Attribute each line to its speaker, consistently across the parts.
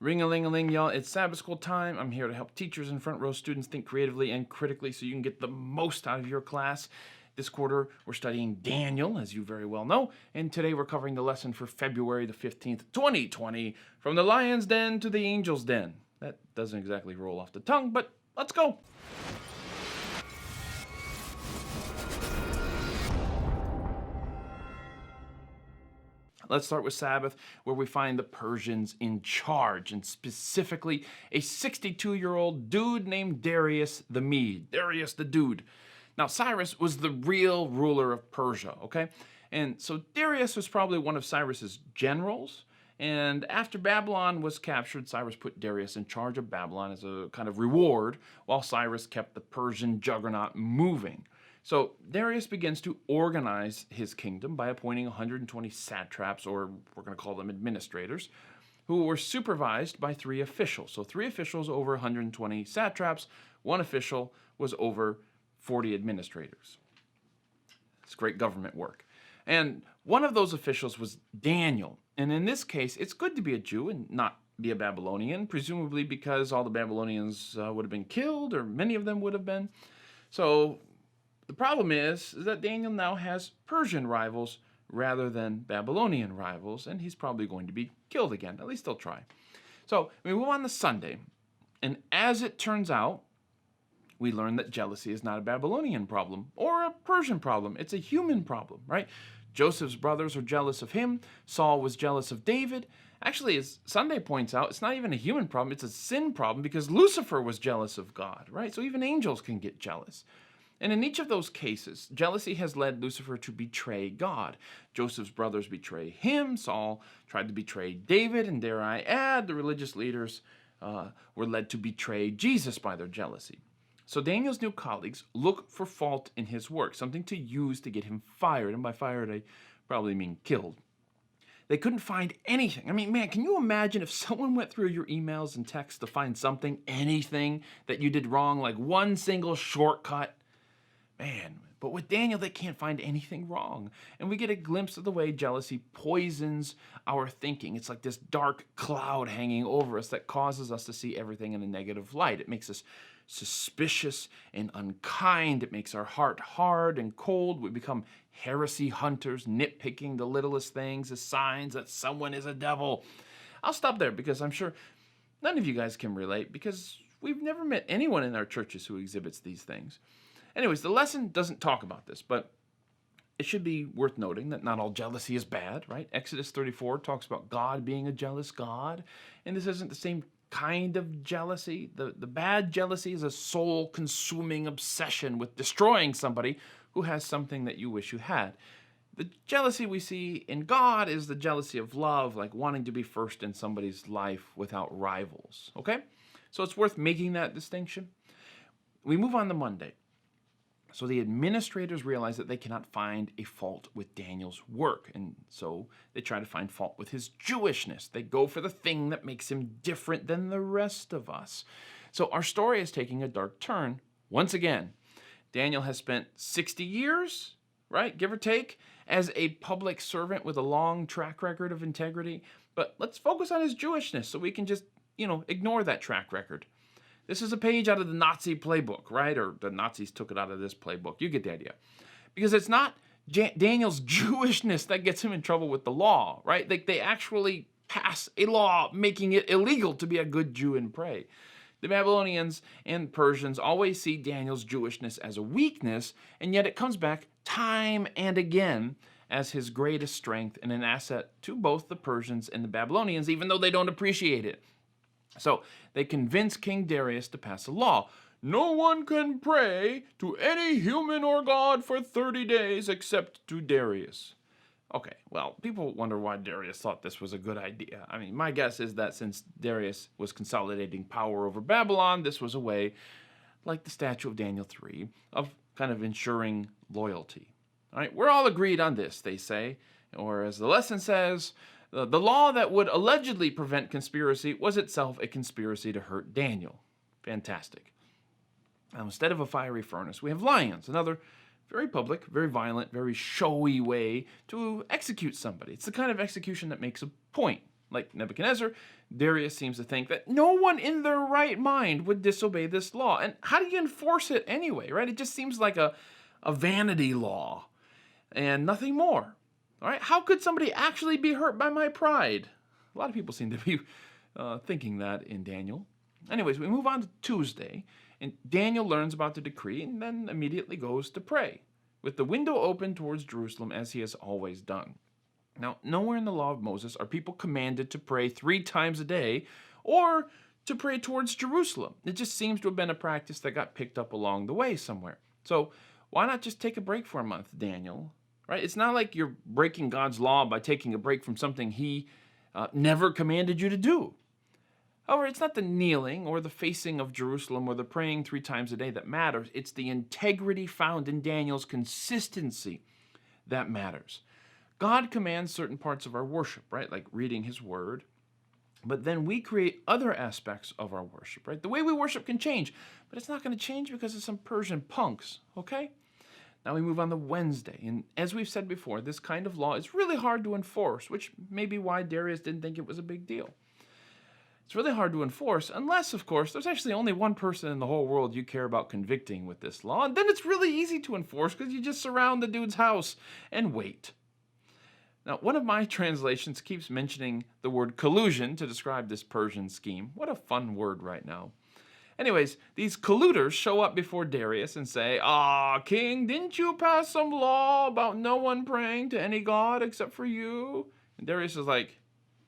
Speaker 1: Ring-a-ling-a-ling, y'all. It's Sabbath School time. I'm here to help teachers and front row students think creatively and critically so you can get the most out of your class. This quarter, we're studying Daniel, as you very well know, and today we're covering the lesson for February the 15th, 2020, From the Lion's Den to the Angel's Den. That doesn't exactly roll off the tongue, but let's go. Let's start with Sabbath, where we find the Persians in charge, and specifically a 62-year-old dude named Darius the Mede. Darius the dude. Now, Cyrus was the real ruler of Persia, okay? And so Darius was probably one of Cyrus's generals, and after Babylon was captured, Cyrus put Darius in charge of Babylon as a kind of reward, while Cyrus kept the Persian juggernaut moving. So Darius begins to organize his kingdom by appointing 120 satraps, or we're going to call them administrators, who were supervised by three officials. So three officials over 120 satraps, one official was over 40 administrators. It's great government work. And one of those officials was Daniel. And in this case, it's good to be a Jew and not be a Babylonian, presumably because all the Babylonians would have been killed, or many of them would have been. So the problem is that Daniel now has Persian rivals rather than Babylonian rivals, and he's probably going to be killed again. At least they'll try. So we move on to Sunday, and as it turns out, we learn that jealousy is not a Babylonian problem or a Persian problem. It's a human problem, right? Joseph's brothers are jealous of him. Saul was jealous of David. Actually, as Sunday points out, it's not even a human problem. It's a sin problem because Lucifer was jealous of God, right? So even angels can get jealous. And in each of those cases, jealousy has led Lucifer to betray God. Joseph's brothers betray him. Saul tried to betray David. And dare I add, the religious leaders were led to betray Jesus by their jealousy. So Daniel's new colleagues look for fault in his work, something to use to get him fired. And by fired, I probably mean killed. They couldn't find anything. I mean, man, can you imagine if someone went through your emails and texts to find something, anything that you did wrong, like one single shortcut? Man, but with Daniel, they can't find anything wrong. And we get a glimpse of the way jealousy poisons our thinking. It's like this dark cloud hanging over us that causes us to see everything in a negative light. It makes us suspicious and unkind. It makes our heart hard and cold. We become heresy hunters, nitpicking the littlest things as signs that someone is a devil. I'll stop there because I'm sure none of you guys can relate because we've never met anyone in our churches who exhibits these things. Anyways, the lesson doesn't talk about this, but it should be worth noting that not all jealousy is bad, right? Exodus 34 talks about God being a jealous God, and this isn't the same kind of jealousy. The bad jealousy is a soul-consuming obsession with destroying somebody who has something that you wish you had. The jealousy we see in God is the jealousy of love, like wanting to be first in somebody's life without rivals, okay? So it's worth making that distinction. We move on to Monday. So the administrators realize that they cannot find a fault with Daniel's work, and so they try to find fault with his Jewishness. They go for the thing that makes him different than the rest of us. So our story is taking a dark turn once again. Daniel has spent 60 years, right, give or take, as a public servant with a long track record of integrity. But let's focus on his Jewishness so we can just, ignore that track record. This is a page out of the Nazi playbook, right? Or the Nazis took it out of this playbook. You get the idea. Because it's not Daniel's Jewishness that gets him in trouble with the law, right? They actually pass a law making it illegal to be a good Jew and pray. The Babylonians and Persians always see Daniel's Jewishness as a weakness, and yet it comes back time and again as his greatest strength and an asset to both the Persians and the Babylonians, even though they don't appreciate it. So they convince King Darius to pass a law. No one can pray to any human or god for 30 days except to Darius. Okay, well, people wonder why Darius thought this was a good idea. I mean, my guess is that since Darius was consolidating power over Babylon, this was a way, like the statue of Daniel 3, of kind of ensuring loyalty. All right, we're all agreed on this, they say, or as the lesson says, the law that would allegedly prevent conspiracy was itself a conspiracy to hurt Daniel. Fantastic. Now, instead of a fiery furnace, we have lions, another very public, very violent, very showy way to execute somebody. It's the kind of execution that makes a point. like Nebuchadnezzar, Darius seems to think that no one in their right mind would disobey this law. And how do you enforce it anyway, right? It just seems like a vanity law and nothing more. All right, how could somebody actually be hurt by my pride? A lot of people seem to be thinking that in Daniel. Anyways, we move on to Tuesday, and Daniel learns about the decree and then immediately goes to pray, with the window open towards Jerusalem as he has always done. Now, nowhere in the law of Moses are people commanded to pray 3 times a day or to pray towards Jerusalem. It just seems to have been a practice that got picked up along the way somewhere. So why not just take a break for a month, Daniel? Right? It's not like you're breaking God's law by taking a break from something he never commanded you to do. However, it's not the kneeling or the facing of Jerusalem or the praying 3 times a day that matters. It's the integrity found in Daniel's consistency that matters. God commands certain parts of our worship, right? Like reading his word. But then we create other aspects of our worship, right? The way we worship can change, but it's not going to change because of some Persian punks, okay? Now we move on to Wednesday. And as we've said before, this kind of law is really hard to enforce, which may be why Darius didn't think it was a big deal. It's really hard to enforce unless, of course, there's actually only one person in the whole world you care about convicting with this law. And then it's really easy to enforce because you just surround the dude's house and wait. Now, one of my translations keeps mentioning the word collusion to describe this Persian scheme. What a fun word right now. Anyways, these colluders show up before Darius and say, King, didn't you pass some law about no one praying to any god except for you? And Darius is like,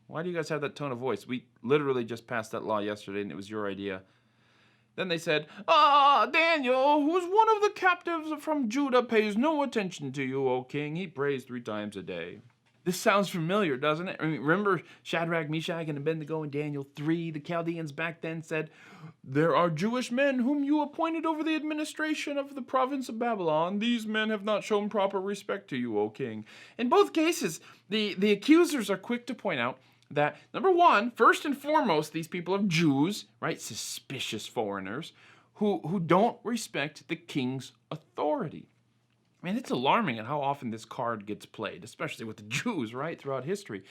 Speaker 1: why do you guys have that tone of voice? We literally just passed that law yesterday and it was your idea. Then they said, Daniel, who's one of the captives from Judah, pays no attention to you, O king. He prays 3 times a day. This sounds familiar, doesn't it? I mean, remember Shadrach, Meshach, and Abednego in Daniel 3? The Chaldeans back then said, there are Jewish men whom you appointed over the administration of the province of Babylon. These men have not shown proper respect to you, O king. In both cases, the accusers are quick to point out that, number one, first and foremost, these people are Jews, right? Suspicious foreigners who don't respect the king's authority. Man, it's alarming at how often this card gets played, especially with the Jews, right, throughout history.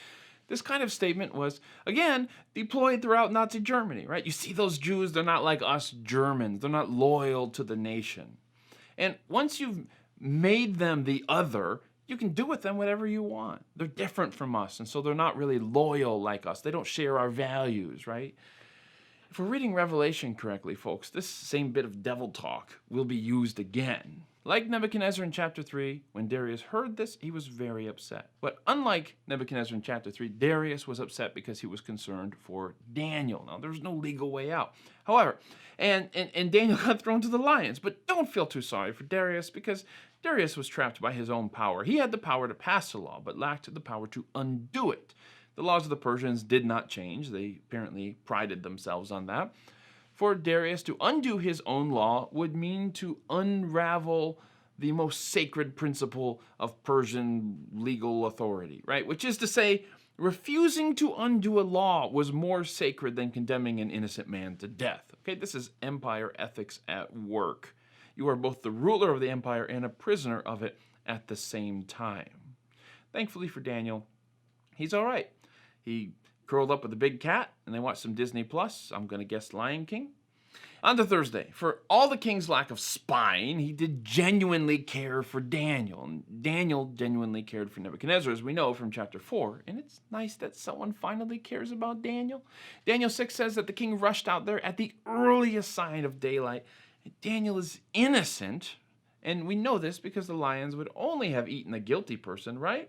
Speaker 1: This kind of statement was, again, deployed throughout Nazi Germany, right? You see those Jews, they're not like us Germans. They're not loyal to the nation. And once you've made them the other, you can do with them whatever you want. They're different from us, and so they're not really loyal like us. They don't share our values, right? If we're reading Revelation correctly, folks, this same bit of devil talk will be used again. Like Nebuchadnezzar in chapter 3, when Darius heard this, he was very upset. But unlike Nebuchadnezzar in chapter 3, Darius was upset because he was concerned for Daniel. Now, there's no legal way out. However, and Daniel got thrown to the lions. But don't feel too sorry for Darius, because Darius was trapped by his own power. He had the power to pass a law, but lacked the power to undo it. The laws of the Persians did not change. They apparently prided themselves on that. For Darius to undo his own law would mean to unravel the most sacred principle of Persian legal authority, right? Which is to say, refusing to undo a law was more sacred than condemning an innocent man to death. Okay, this is empire ethics at work. You are both the ruler of the empire and a prisoner of it at the same time. Thankfully for Daniel, he's all right. He curled up with a big cat, and they watched some Disney Plus. I'm going to guess Lion King. On to Thursday. For all the king's lack of spine, he did genuinely care for Daniel. And Daniel genuinely cared for Nebuchadnezzar, as we know from chapter 4. And it's nice that someone finally cares about Daniel. Daniel 6 says that the king rushed out there at the earliest sign of daylight. And Daniel is innocent. And we know this because the lions would only have eaten a guilty person, right?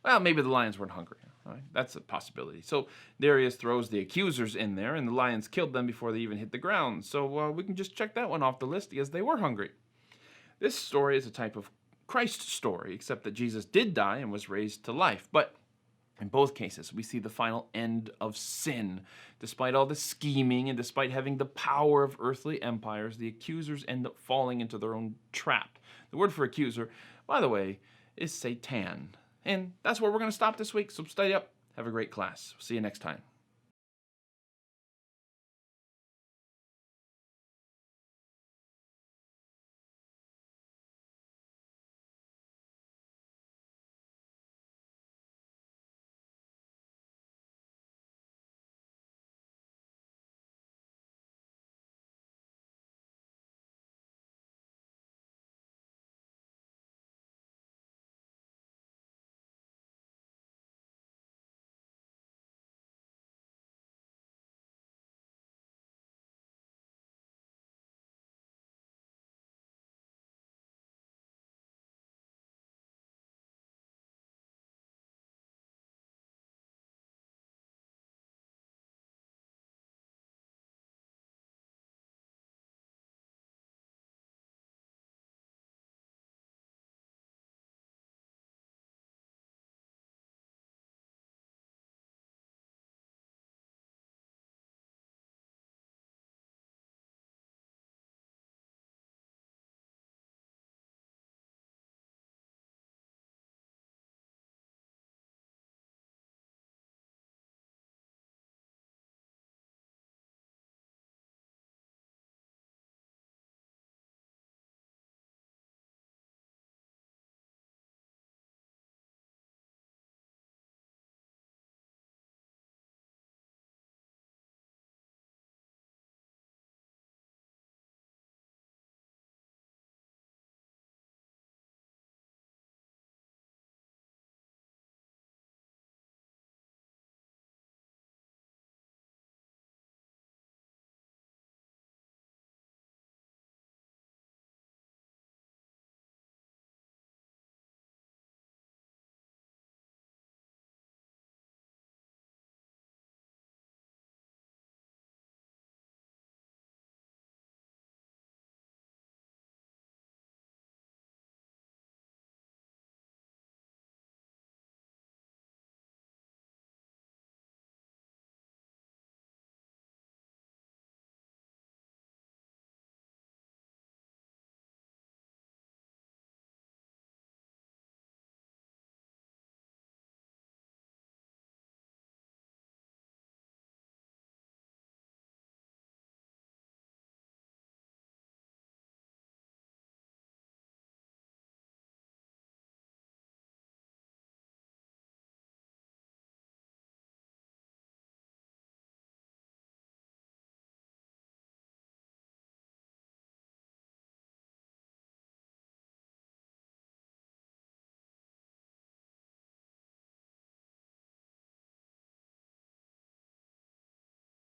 Speaker 1: Well, maybe the lions weren't hungry. Right? That's a possibility. So Darius throws the accusers in there, and the lions killed them before they even hit the ground. So we can just check that one off the list because they were hungry. This story is a type of Christ story, except that Jesus did die and was raised to life. But in both cases, we see the final end of sin. Despite all the scheming and despite having the power of earthly empires, the accusers end up falling into their own trap. The word for accuser, by the way, is Satan. And that's where we're going to stop this week, so study up. Have a great class. See you next time.